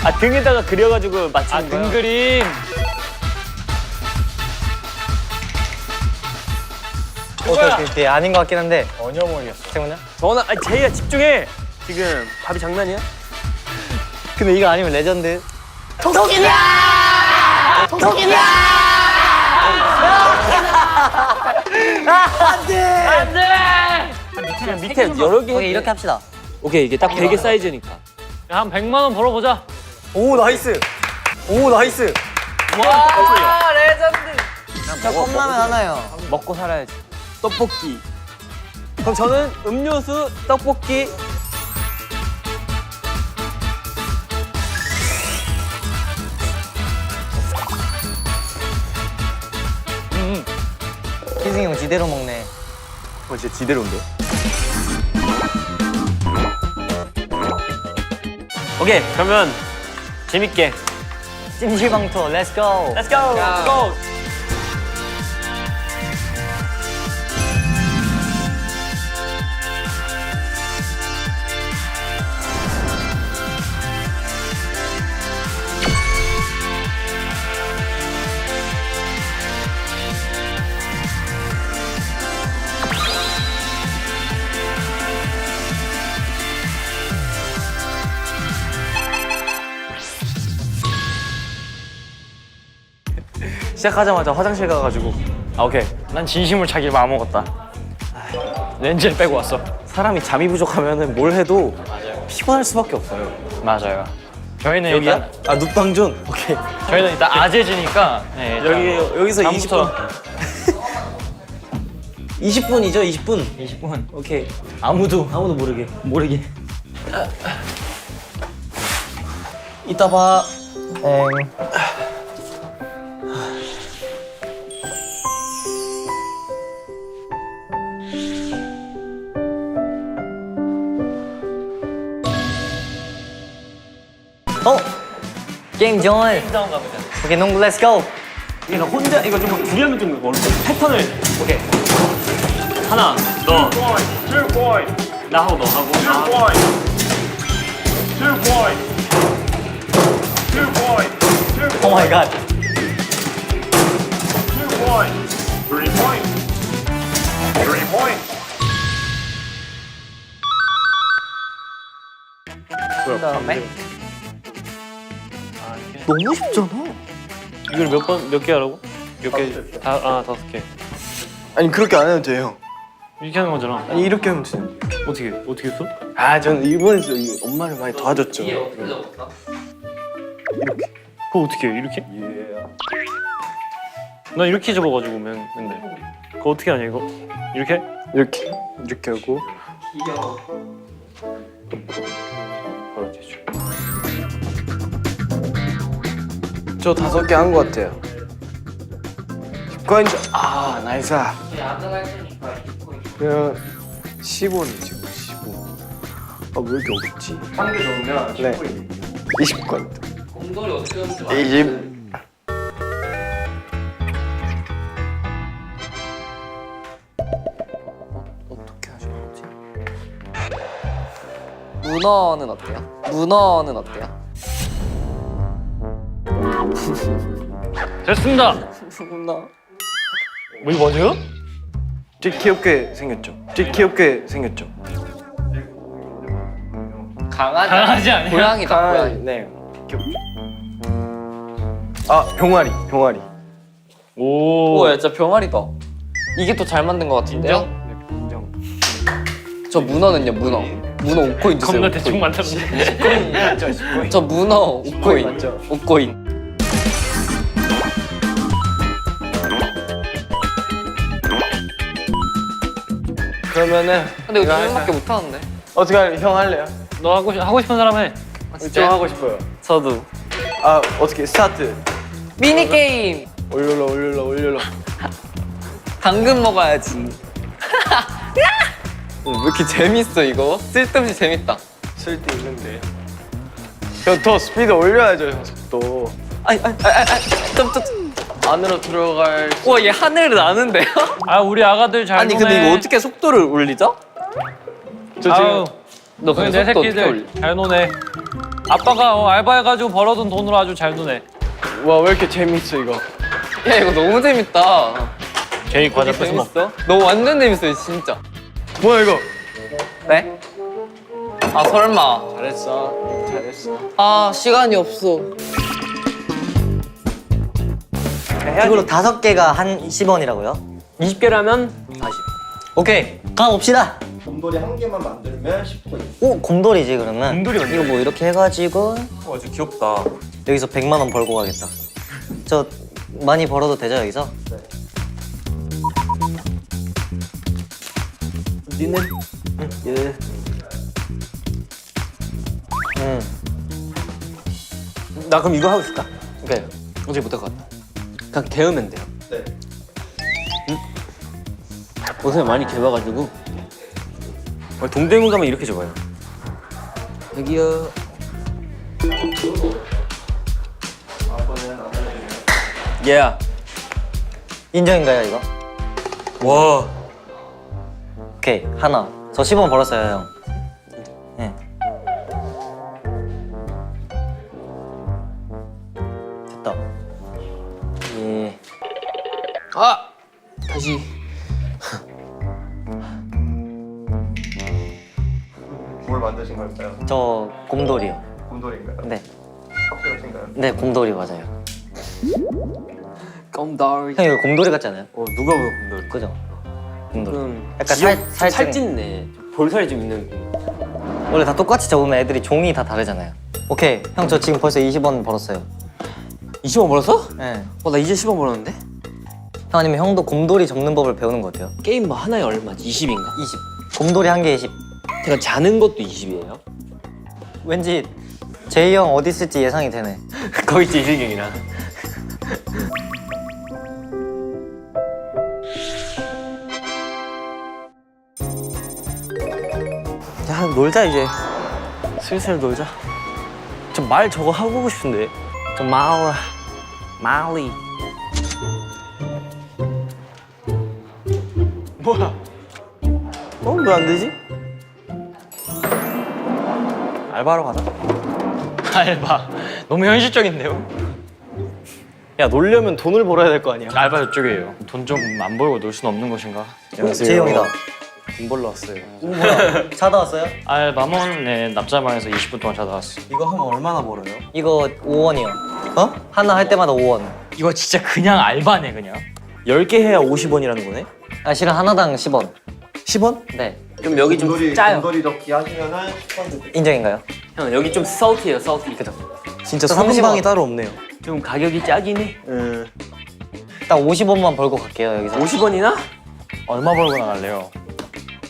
아, 등에다가 그려가지고 맞추는 거야? 등 그림. 그게 아닌 것 같긴 한데. 전혀 모르겠어. 태훈아? 전화, 아니 제이야 집중해. 지금 답이 장난이야? 근데 이거 아니면 레전드. 통통이야! 통통이야! 그냥 밑에 여러 개. 오케이, 이렇게 합시다. 오케이, 이게 딱 베개 사이즈니까. 한 100만 원 벌어보자. 오, 나이스. 오, 나이스. 와, 레전드. 저 컵라면 하나요. 먹고 살아야지. 떡볶이. 그럼 저는 음료수, 떡볶이. 희승이 형 지대로 먹네. 진짜 지대로인데? 오케이, 그러면 재밌게. 찜질방 투어, 렛츠 고. Let's go! Go! 시작하자마자 화장실 가가지고 오케이. 난 진심을 자기 마음 먹었다. 렌즈를 빼고 왔어. 사람이 잠이 부족하면 뭘 해도 피곤할 수밖에 없어요. 맞아요. 저희는 여기야? 일단 아, 눕방존? 오케이. 저희는 일단 아재지니까 네, 일단 여기서 다음부터 20분. 20분이죠, 20분. 20분. 오케이. 아무도 모르게. 이따 봐. 게임 존. 다운 가보자. 오케이, 농구 렛츠 고. 이게 나 혼자 이거 좀 둘이 하면 좀 어렵다. 패턴을. 오케이. 하나, 너. 나 하고 너 하고. 오 마이 갓. 그다음에 너무 쉽잖아. 이걸 몇 개 하라고? 몇 개? 다섯 개. 아니 그렇게 안 해도 돼요. 이렇게 하는 거잖아. 아니 이렇게 하면 돼요. 어떻게 했어? 아 저는 일본에서 엄마를 많이 도와줬죠. 그거 어떻게 해? 이렇게? 나 이렇게 접어가지고 맨날. 그거 어떻게 하냐 이거? 이렇게? 이렇게 하고 바로 되죠. 저 5개 한 것 같아요. 6코인 아 나이스. 그냥 15는 지금 15. 아 왜 이렇게 어렵지? 한 개 넣으면 네. 20권. 곰돌이 어떻게 하는지 20. 어떻게 하시는 거지? 문어는 어때요? 문어는 어때요? 됐습니다. 문어. 뭐 이거 맞아요? 되게 귀엽게 생겼죠? 되게 귀엽게 생겼죠? 강아지. 강아지 아니야? 고양이다 고양이. 네. 귀엽죠? 아 병아리. 오. 오, 야, 진짜 병아리다. 이게 더 잘 만든 것 같은데요? 인정. 저 문어는요, 문어. 문어 5코인 주세요. 겁나 대충 만들었네. 저 문어 5코인. 맞죠? 5코인. 그러면은 근데 이거 이거 2명밖에 못 하는데. 어떻게 할래? 형 할래요? 너 하고 싶은 사람 해. 좀 하고 싶어요. 저도. 아 어떻게 스타트? 미니 게임. 올려라. 당근 먹어야지. 왜 이렇게 재밌어 이거? 쓸데없이 재밌다. 쓸데 있는데. 형 더 스피드 올려야죠 형 속도. 좀. 안으로 들어갈. 우와 얘 하늘을 나는데요? 아 우리 아가들 잘 아니 노네. 근데 이거 어떻게 속도를 올리죠? 저 아유, 지금 너 너희 근데 내 속도 어떻게 올리? 새끼들 잘 노네. 아빠가 알바해가지고 벌어둔 돈으로 아주 잘 노네. 와 왜 이렇게 재밌어 이거. 야 이거 너무 재밌다. 제이 과자 뺏어 먹. 재밌어? 너 완전 재밌어요 진짜. 뭐야 이거. 네? 아 설마. 잘했어. 아 시간이 없어. 이걸로 5개가 한 10원이라고요? 20개라면 40. 오케이, 가봅시다. 곰돌이 한 개만 만들면 10포인트. 오, 곰돌이지 그러면. 곰돌이 이거 뭐 이렇게 해가지고 아주 귀엽다. 여기서 100만 원 벌고 가겠다. 저 많이 벌어도 되죠 여기서? 니는? 예. 나 그럼 이거 하고 싶다. 오케이. 어제 못할 것 같다. 그냥 개으면 돼요. 네. 옷을 많이 개봐가지고. 동대문 가면 이렇게 적어요. 여기요. 예. 인정인가요 이거? 와. 오케이, 하나. 저 10원 벌었어요 형. 네. 됐다. 예. 아 다시. 뭘 만드신 걸까요? 저 곰돌이요. 곰돌이인가요? 네. 확실하신가요? 네, 곰돌이 맞아요. 껌다리. 형 이거 곰돌이 같지 않아요? 누가 보여 곰돌이? 그죠? 곰돌이. 약간 살찐네. 볼살이 좀 있는. 원래 다 똑같이 적으면 애들이 종이 다 다르잖아요. 오케이, 형 저 지금 벌써 20원 벌었어요. 20원 벌었어? 네. 나 이제 10원 벌었는데? 형 아니면 형도 곰돌이 접는 법을 배우는 거 어때요? 게임 뭐 하나에 얼마지? 20인가? 20. 곰돌이 한 개에 10. 제가 자는 것도 20이에요? 왠지 제이 형 어디 있을지 예상이 되네. 거기 있지 이슬경이랑. 야 놀자 이제. 슬슬 놀자. 저 말 저거 하고 싶은데. 저 마을리. 뭐야? 왜 안 되지? 알바하러 가자. 알바. 너무 현실적인데요? 야 놀려면 돈을 벌어야 될 거 아니야. 알바 저쪽이에요. 돈 좀 안 벌고 놀 수는 없는 것인가? 안녕하세요. 제이 형이다. 돈 벌러 왔어요. 뭐야? 자다 왔어요? 알바몬에 납자방에서 20분 동안 자다 왔어. 이거 하면 얼마나 벌어요? 이거 5원이요. 어? 하나 할 때마다 5원. 이거 진짜 그냥 알바네 그냥. 10개 해야 50원이라는 거네? 아 실은 하나당 10원. 10원? 네. 좀 여기 좀 곰돌이, 짜요. 곰돌이 넣기 하시면은 10포인트. 인정인가요? 형 여기 좀 salty예요, salty. 그죠. 진짜 저 소금방이 30원. 따로 없네요. 좀 가격이 짜긴 해. 딱 50원만 벌고 갈게요 여기서. 50원이나? 얼마 벌고 나갈래요?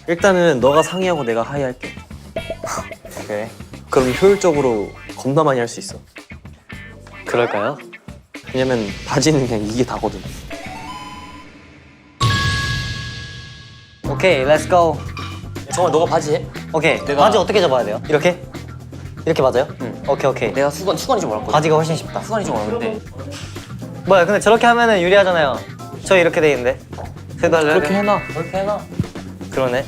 일단은 너가 상의하고 내가 하의할게. 오케이. 그럼 효율적으로 겁나 많이 할 수 있어. 그럴까요? 왜냐면 바지는 그냥 이게 다거든. 오케이, 렛츠 고. 정말 너가 바지 해? 오케이. 바지 어떻게 잡아야 돼요? 이렇게? 이렇게 맞아요? 응. 오케이, 오케이. 내가 수건이 좀 어렵거든. 바지가 훨씬 쉽다. 수건이 좀 어려운데. 뭐야, 근데 저렇게 하면은 유리하잖아요. 저 이렇게 돼 있는데. 쟤도 할래? 그렇게 해놔. 그렇게 해놔. 그러네.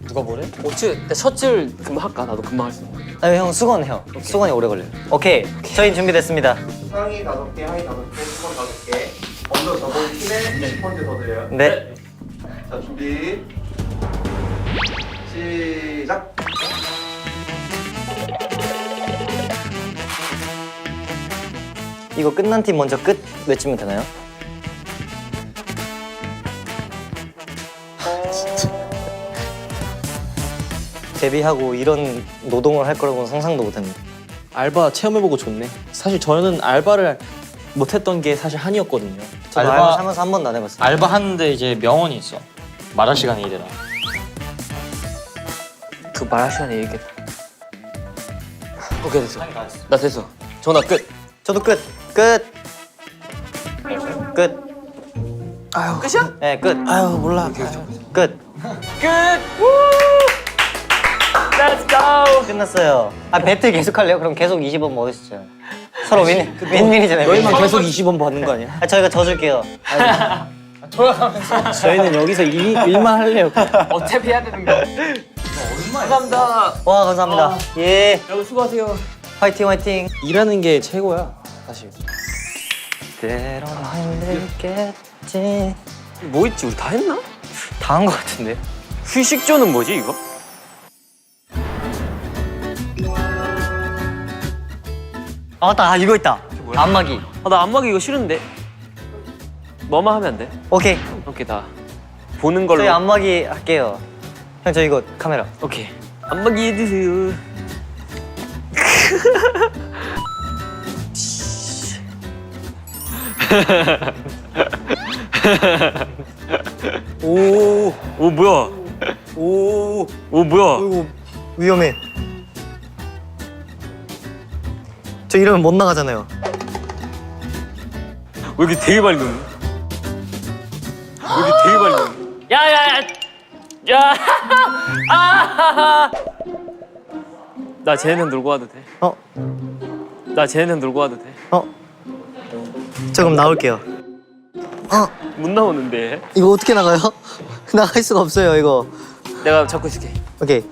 누가 뭐래? 셔츠를 금방 할까? 나도 금방 할 수 있어. 아니 형 수건 형. 수건이 오래 걸려요. 오케이. 저희 준비됐습니다. 상의 5개, 하의 5개, 수건 5개. 먼저 저번 팀에 10포인트 더 드려요. 네. 자, 준비. 시작. 이거 끝난 팀 먼저 끝 외치면 되나요? 데뷔하고 이런 노동을 할 거라고는 상상도 못했는데. 알바 체험해보고 좋네. 사실 저는 알바를 못했던 게 사실 한이었거든요. 저도 알바 하면서 한 번도 안 해봤어요. 알바 하는데 이제 명언이 있어. 말할 시간에 일해라. 그 말할 시간에 얘기해. 오케이 됐어. 나 됐어. 전화 끝. 저도 끝. 끝. 끝. 아유 끝이야? 네, 끝. 아유 몰라. 끝. Let's go. 끝났어요. 아 배틀 계속 할래요? 그럼 계속 20원 먹으시죠. 서로 윈윈이잖아요. 너희만 계속 20원 받는 거 아니야? 아, 저희가 져줄게요. 저희는 여기서 일만 할래요. 어차피 해야 되는 거. 감사합니다. 와 감사합니다. 예. 여러분 수고하세요. 화이팅 화이팅. 일하는 게 최고야 사실. 때론 힘들겠지. 뭐 있지? 우리 다 했나? 다 한 것 같은데. 휴식조는 뭐지 이거? 아 맞다. 아 이거 있다. 안마기. 아, 나 안마기 이거 싫은데. 뭐만 하면 안 돼? 오케이. 오케이 다 보는 걸로. 저희 안마기 할게요. 형 저 이거 카메라. 오케이. 안마기 해주세요. 오 뭐야? 오 뭐야? 이거 위험해. 저 이러면 못 나가잖아요. 왜 이렇게 되게 밝은? 왜 이렇게 되게 밝은? 야야야. 야. 아. 나 쟤네는 놀고 와도 돼? 어? 나 쟤네는 놀고 와도 돼? 저 그럼 나올게요. 못 나오는데. 이거 어떻게 나가요? 나갈 수가 없어요 이거. 내가 잡고 있을게. 오케이.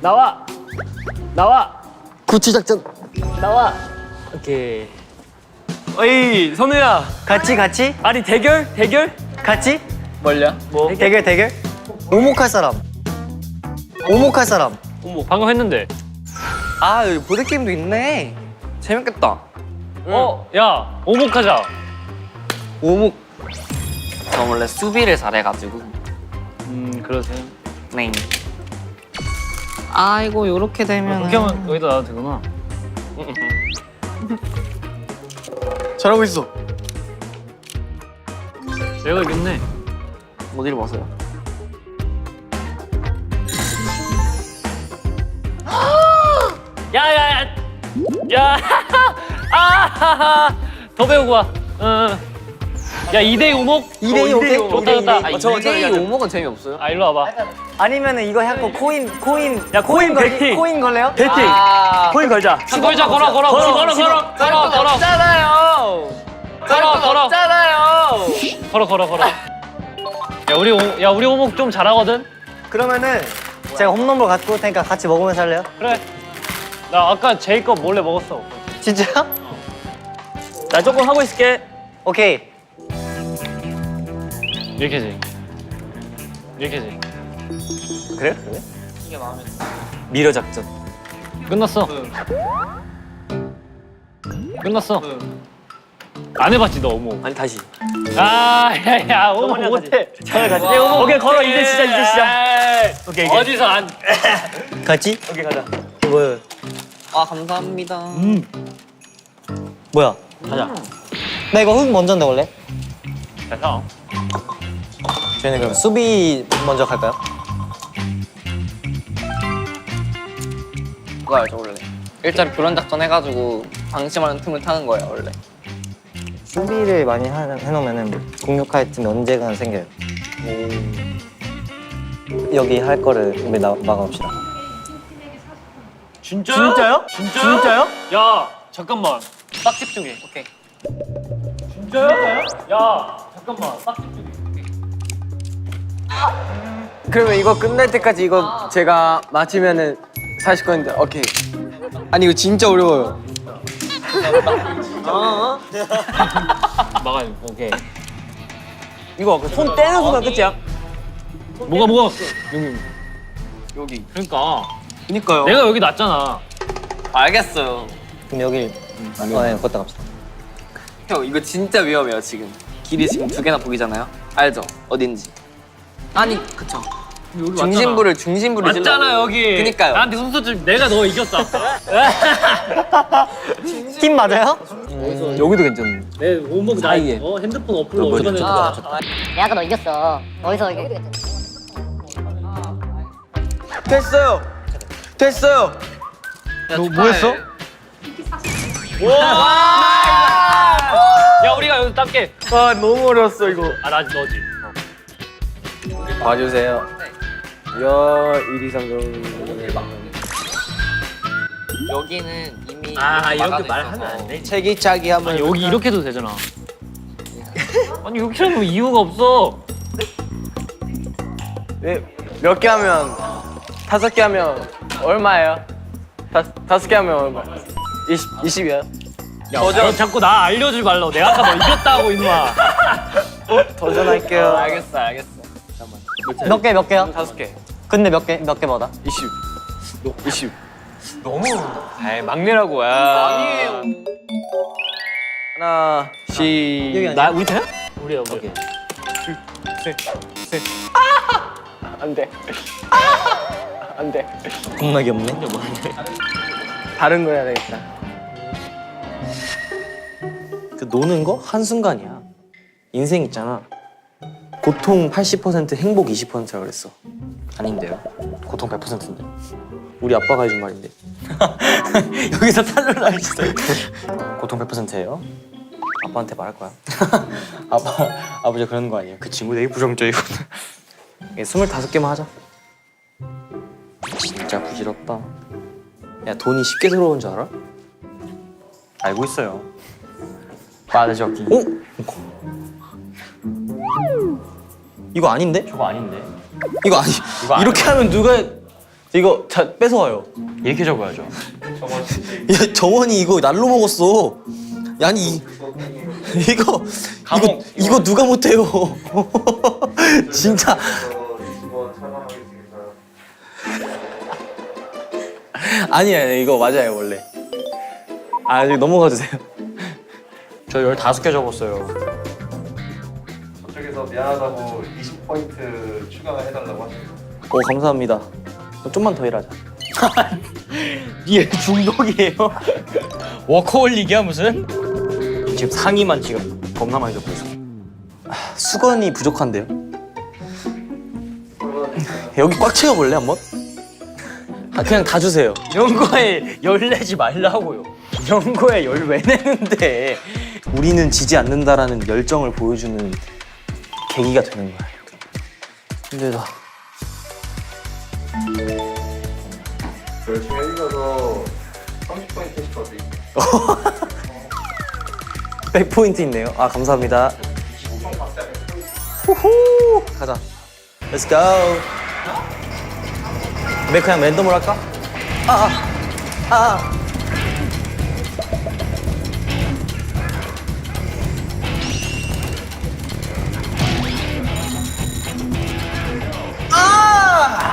나와. 나와. 구치 작전. 나와. 오케이. 어이 선우야. 같이 아니 대결? 같이 뭘요? 뭐? 대결. 오목할 사람. 오목할 사람. 어머 방금 했는데. 아 여기 보드 게임도 있네. 재밌겠다. 야 오목하자. 오목. 저 원래 수비를 잘해가지고. 그러세요. 네. 아이고 요렇게 되면. 그렇게 하면 여기다 놔도 되구나. 잘하고 있어. 내가 이겼네. 어디를 봐서요? 야야야. 야. 아. 더 배우고 와. 야 2대2 오목. 2대2 오케이. 좋다 좋다. 아, 이대이 오목은 재미없어요. 아 일로 와봐. 아니면은 이거 해갖고 코인. 야 코인 걸기- 베팅. 코인 걸래요? 베팅. 아, 코인 걸자. 걸자 걸어. 없잖아요. 걸어. 야 우리 오목 좀 잘하거든. 그러면은 제가 홈런볼 갖고 올 테니까 같이 먹으면서 할래요? 그래. 나 아까 제이 거 몰래 먹었어. 진짜? 나 조금 하고 있을게. 오케이. 이렇게지. 그래? 미러 작전. 끝났어. 끝났어. 안 해봤지 너 오목. 아니 다시. 야야 오목 못해. 오케이 걸어 이제 시작. 오케이. 어디서 안? 같이? 오케이 가자. 뭐야? 아 감사합니다. 뭐야? 가자. 나 이거 흙 먼저 넣을래? 형. 저희는 그럼 수비 먼저 갈까요? 그거 알죠 원래. 일자리 교란 작전 해가지고 방심하는 틈을 타는 거예요 원래. 수비를 많이 해놓으면은 공격할 틈이 언제간 생겨요. 여기 할 거를 우리 막아봅시다. 진짜요? 진짜요? 야 잠깐만. 딱 집중해. 오케이. 진짜요? 야 잠깐만. 딱 집중해. 그러면 이거 끝날 때까지 이거 제가 맞히면은 40건인데 오케이. 아니 이거 진짜 어려워요. 막아. 오케이. 이거 손 떼는 순간 끝이야. 뭐가? 여기. 그러니까 그니까요. 내가 여기 놨잖아. 알겠어요. 그럼 여기 네, 걷다 갑시다. 형 이거 진짜 위험해요 지금. 길이 지금 2개나 보이잖아요. 알죠? 어딘지. 아니 그쵸. 중심부를 맞잖아 여기. 그니까요. 나한테 손수줄 내가 너 이겼어. 팀 맞아요? 여기도 괜찮네. 내 오목 나 핸드폰 어플로 저번에 내가 너 이겼어. 어디서 이거? 됐어요. 뭐 했어? 야 우리가 여기 닦게. 아 너무 어려웠어 이거. 아 나 너지. 봐주세요. 여 1, 2, 3, 4. 여기는 이미 이렇게 말하면 안 돼. 체기차기 하면 여기 이렇게 해도 되잖아. 아니 이렇게 하면 이유가 없어. 몇 개 하면 5개 하면 얼마예요? 5개 하면 얼마? 20이요? 너 자꾸 나 알려주지 말라고. 내가 아까 너 이겼다고 임마. 도전할게요. 알겠어. 몇 개요? 5개. 근데 몇 개 받아? 20. 너무. 에이 막내라고. 아니에요. 하나, 나 우리 돼요? 우리야 우리. 안 돼. 안 돼. 겁나 귀엽네. 다른 거 해야 되겠다. 그 노는 거 한순간이야. 인생 있잖아. 고통 80% 행복 20%라 그랬어. 아닌데요. 고통 100%인데. 우리 아빠가 해준 말인데. 여기서 탈로를 하시죠. 고통 100%예요. 아빠한테 말할 거야. 아버지 그러는 거 아니에요. 그 친구 되게 부정적이거든. 25개만 하자. 진짜 부질없다. 야 돈이 쉽게 들어온 줄 알아? 알고 있어요. 빠르죠. 오! 이거 아닌데? 저거 아닌데. 이거 아니. 이렇게 하면 누가 이거 자 뺏어와요. 이렇게 적어야죠. 야, 정원이 이거 날로 먹었어. 아니 이거 누가 못해요? 진짜. 20원 촬영하겠습니다. 아니야 이거 맞아요 원래. 아 이거 넘어가 주세요. 저 15개 적었어요. 저쪽에서 미안하다고 20포인트 추가가 해달라고 하시네요. 오 감사합니다. 좀만 더 일하자. 얘 중독이에요. 워커홀릭이야 무슨? 지금 상의만 지금 겁나 많이 적고 있어. 수건이 부족한데요? 여기 꽉 채워볼래 한번? 그냥 다 주세요. 이런 거에 열 내지 말라고요. 이런 거에 열 왜 내는데? 우리는 지지 않는다라는 열정을 보여주는 계기가 되는 거야. 힘들다. 열심히 해주셔서 30포인트 슈퍼드릴게요. 100포인트 있네요. 아 감사합니다. 후후 가자. Let's go. 근데 그냥 랜덤으로 할까?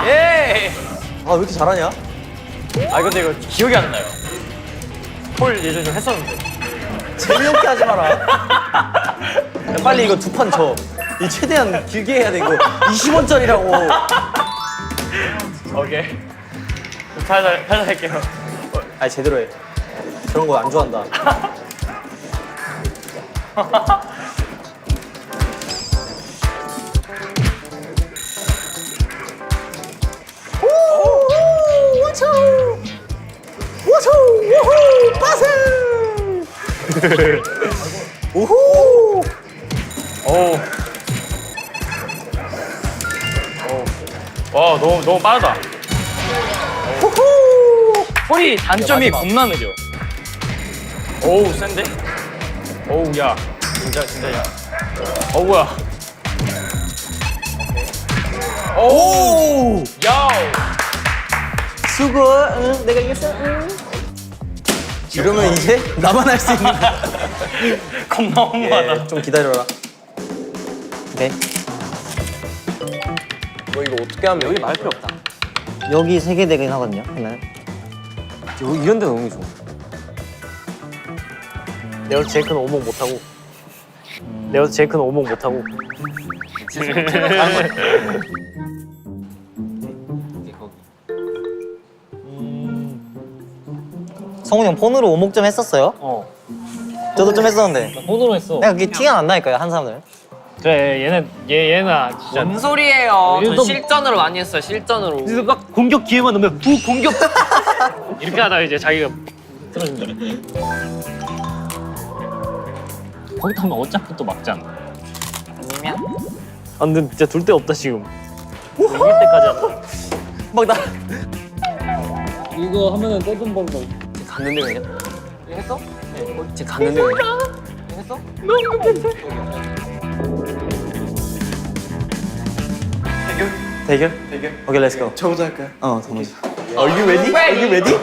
예. 아 왜 이렇게 잘하냐? 아 근데 이거 기억이 안 나요. 홀 예전에 좀 했었는데. 재미없게 하지 마라. 야, 빨리 이거 2판 줘. 이 최대한 길게 해야 돼 이거. 20원짜리라고. 오케이. 살살 할게요. 아니 제대로 해. 저런 거 안 좋아한다. 우후! 오. 와 너무 빠르다. 홀이 단점이 겁나 느려. 오우 센데? 오우 야 진짜 야. 어 뭐야? 오! 야. 수고. 응, 내가 이겼어. 응. 이러면 이제 나만 할 수 있는 거야. 겁나 홍보하다. 예, 좀 기다려라. 네. 뭐 이거 어떻게 하면 여기 말 필요 없다. 여기 3개 되긴 하거든요. 그러면 여기 이런 데 너무 좋아. 내가 제이크는 오목 못하고. 내가 제이크는 오목 못하고. 성훈이 형 폰으로 오목 좀 했었어요? 저도 좀 했었는데 폰으로 했어. 내가 그게 티가 안 나니까요 한 사람들. 그래 얘는 진짜. 뭔 소리예요? 이거 전 실전으로 많이 했어요. 실전으로. 그래서 막 공격 기회만 넣으면 부 공격 이렇게 하다가 이제 자기가 쓰러진다. 거기다 하면 어차피 또 막잖아. 아니면 아 근데 진짜 둘 데 없다 지금. 이길 때까지 한다. 막 나. 이거 하면은 떼돈 벌다. 갔는데 그냥. 했어? 네. 지금 갔는데 그냥. 했어? 대결? 오케이, 렛츠 고. 저부터 할까요? 어, 동훈이. Are you ready? Are you ready? 2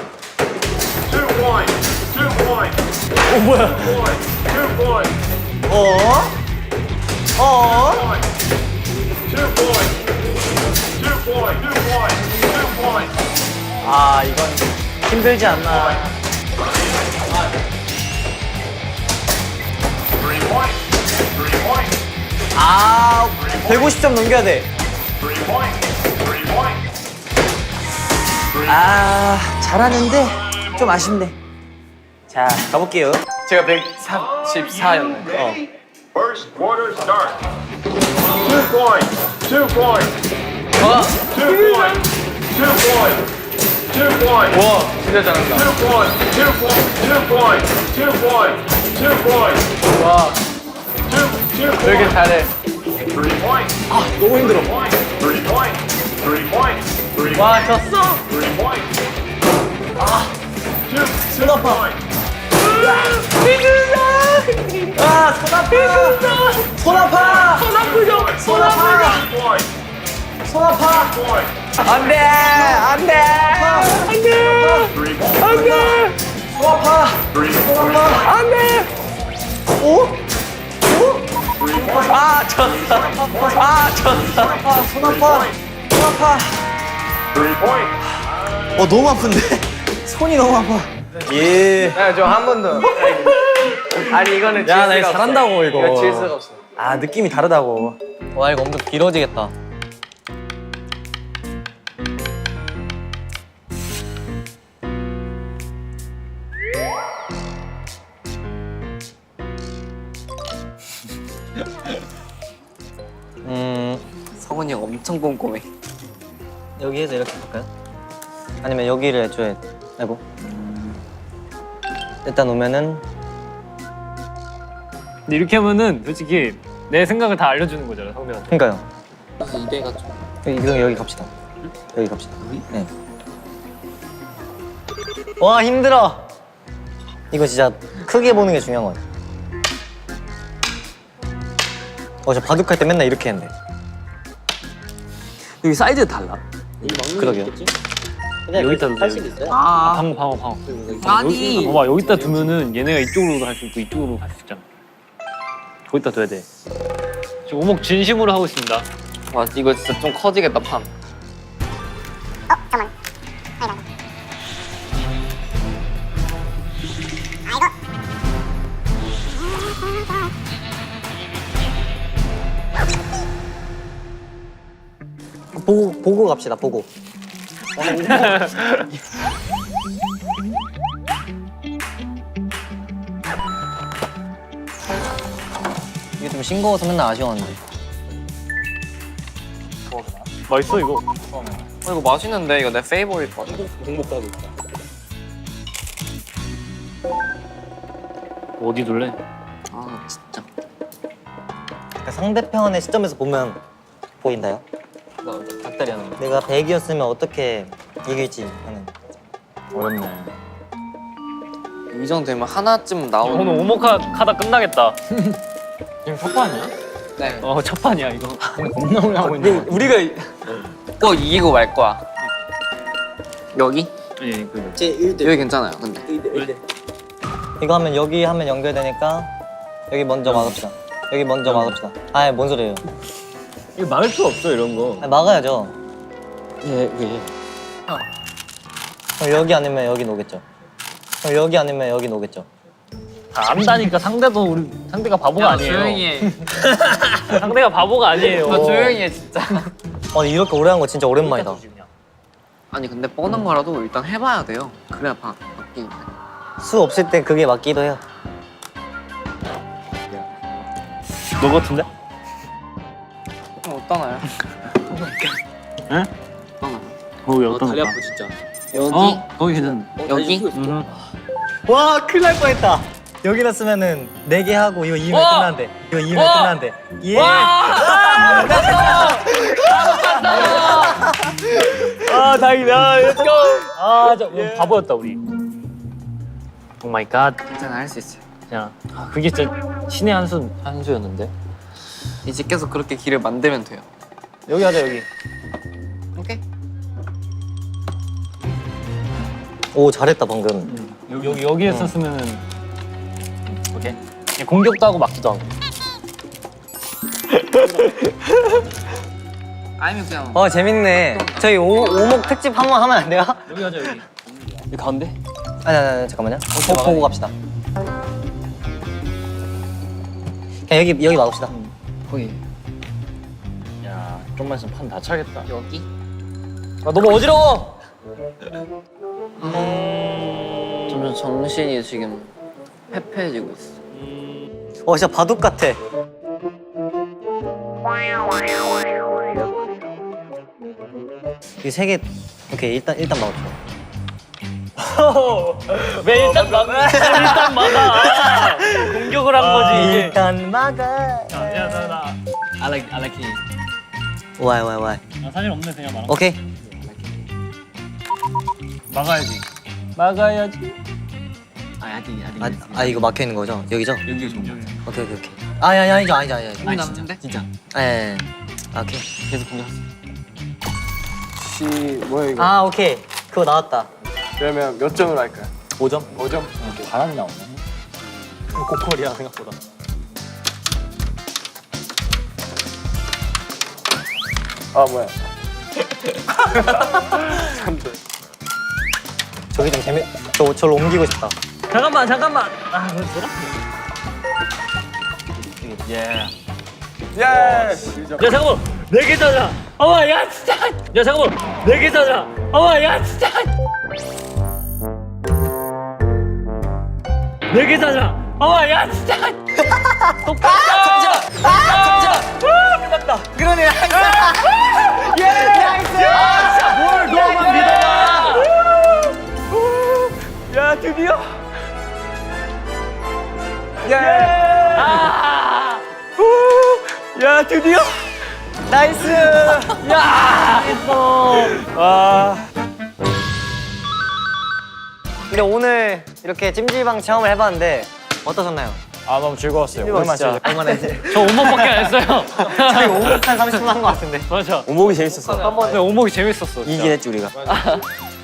points. 2 points. 어, 뭐야? 2 points. 어? 어? 2 points. 2 points. 2 points. 아, 이건 힘들지 않나. 3 points. 3 points. 아, 150점 넘겨야 돼. 3 points. 3 points. 아, 잘하는데 좀 아쉽네. 자, 가볼게요. 제가 134였는데. First quarter start. 2 points. 2 points. 2 points. 2 points. 2 points. 와, 진짜 잘한다. 2 points. 2 points. 2 points. 2 points. 2 points. 와, 2 왜 이렇게 points. 잘해? 3 points. 아, 너무 힘들어. 3 points. 3 points. 3 와, 졌어. 3 points. 아, 2 손 아파. points. 아, 손 아파. 손 아파. 손 아프죠? 손 아파. 3 points. 손 아파. 3 points. 안 돼. 안 돼. 안 돼. 3 points. 안 돼. 손 아파. 3 손 points. 아파. 안 돼. 오? 오? 아, 졌어. 아, 졌어. 아, 손 아파. 손 아파. 3 points. 어, 너무 아픈데? 손이 너무 아파. 예. 야, 저 한 번 더. 아니, 이거는 질 야, 나 수가 이거 없어. 잘한다고, 이거. 이거 질 수가 없어. 아, 느낌이 다르다고. 와, 이거 엄청 길어지겠다. 성훈이 형 엄청 꼼꼼해. 여기에서 이렇게 할까요? 아니면 여기를 해줘야 돼. 아이고. 일단 오면은 근데 이렇게 하면은 솔직히 내 생각을 다 알려주는 거잖아 상대한테. 그러니까요. 그래서 이대가 좀. 여기 갑시다. 여기 갑시다. 네. 와, 힘들어. 이거 진짜 크게 보는 게 중요한 거야. 저 바둑할 때 맨날 이렇게 했는데. 여기 사이즈 달라. 그러게요. 여기다 두세요. 아, 방어. 아니. 봐봐 여기다 두면은 얘네가 이쪽으로도 할 수 있고 이쪽으로도 갈 수 있잖아. 거기다 둬야 돼. 지금 오목 진심으로 하고 있습니다. 와, 이거 진짜 좀 커지겠다 판. 보고 갑시다. 보고. 이게 좀 싱거워서 맨날 아쉬웠는데. 맛있어 이거. 이거 맛있는데 이거 내 페이보릿 거든. 어디 둘래? 아, 진짜. 그러니까 상대편의 시점에서 보면 보인다요? 닭다리 하는 거. 내가 100이었으면 어떻게 이길지 하는. 어렵네. 이 정도 되면 하나쯤 나오는. 오늘 오목하다 끝나겠다. 지금 첫 판이야? 네. 첫 판이야 이거. 겁나 오래 하고 있는 거 우리가 꼭 이기고 말 거야. 여기? 아니 그 여기 괜찮아요. 근데 이거 하면 여기 하면 연결되니까 여기 먼저 막읍시다. 여기 먼저 막읍시다. 아이, 뭔 소리예요? 이거 막을 수 없어 이런 거. 아니, 막아야죠. 예. 그럼 여기 아니면 여기 오겠죠. 그럼 여기 아니면 여기 오겠죠. 다 안다니까 상대도 상대가 바보가 아니에요. 조용히 해. 상대가 바보가 아니에요. 너 조용히 해 진짜. 이렇게 오래 한 거 진짜 오랜만이다. 아니 근데 뻔한 거라도 일단 해봐야 돼요. 그래야 바뀌는데. 수 없을 때 그게 맞기도 해요. 너 같은데? 어떠나요? 응? 어떠나요? 거기 어떤 다리 거야? 아프 진짜. 여기? 거기 괜찮. 여기? 와, 큰일 날 뻔했다. 여기 났으면은 4개 하고 이거 2면 끝나는데. 이거 2면 끝나는데. 예. 와! 아 다행이다. 렛츠고. 아저 바보였다 우리. 오 마이 갓. 괜찮아, 할 수 있어요. 야, 그게 진짜 신의 한수였는데. 이제 계속 그렇게 길을 만들면 돼요. 여기 하자 여기. 오케이. 오 잘했다 방금. 여기 했었으면은 오케이. 그냥 공격도 하고 막기도 하고. 아니면 그냥 재밌네. 저희 오목 특집 한번 하면 안 돼요? 여기 하자 여기. 이 가운데? 아니 잠깐만요. 보고 갑시다. 그냥 여기 막읍시다. 거기 야, 좀만 있으면 판 다 차겠다. 여기. 아 너무 어지러워. 점점 정신이 지금 패패해지고 있어. 진짜 바둑 같아. 이 세 개 오케이 일단 막읍시다. 왜 일단 막아? 공격을 한 거지 이게. 일단 막아. 야나 I like it. 와이. 사실 없네 그냥 말아. 오케이. 막아야지. 막아야지. 이거 막혀 있는 거죠? 여기죠? 여기 좋은 거. 오케이. 아니죠. 좀 남는데? 진짜. 예. 오케이. 계속 공격했어. 씨 뭐야 이거? 오케이. 그거 나왔다. 그러면 몇 점으로 할까요? 5점? 5점? 바람이 나오네. 고퀄이야 생각보다. 아 뭐야? 저기 좀 저를 옮기고 싶다. 잠깐만. 아, 그거 돌아? 예. 예! 야 잠깐만 4개 사자. 야 진짜. 야 잠깐만 4개 사자. 야 진짜. 4개 사자. 야 진짜. 똑같다. 끝났다. 그러네. 뭘 너만 믿어봐. 야 드디어. 야 드디어. 나이스. 와. 근데 오늘 이렇게 찜질방 체험을 해봤는데 어떠셨나요? 아 너무 즐거웠어요. 오랜만에 진짜. 얼마나 저 오목밖에 안 했어요. 저희 5분 한 30분 한 것 같은데. 맞아. 오목이 재밌었어. 근데 오목이 재밌었어. 진짜. 이긴 했지 우리가.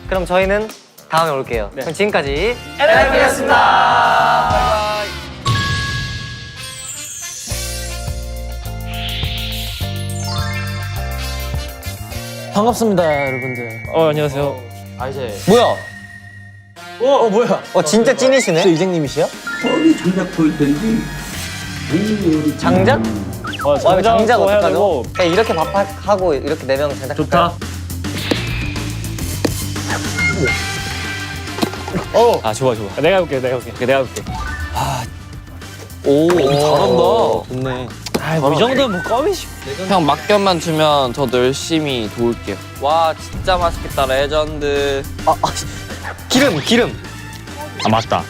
그럼 저희는 다음에 올게요. 그럼 지금까지 반갑습니다 여러분들. 안녕하세요. 뭐야? 뭐야? 진짜 찐이시네. 이쟁님이시야? 장작? 장작 해야 어떡하죠? 되고. 그냥 이렇게 밥하고 이렇게 4명 장작. 좋다. 아 좋아. 내가 해볼게. 오 잘한다. 좋네. 이 정도면 뭐 껌이지. 형 막견만 주면 저도 열심히 도울게요. 와 진짜 맛있겠다 레전드. 기름. 아 맞다.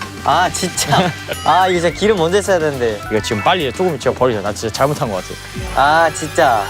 진짜. 이게 진짜 기름 먼저 써야 되는데. 이거 지금 빨리 조금 버리자. 나 진짜 잘못한 것 같아. 진짜.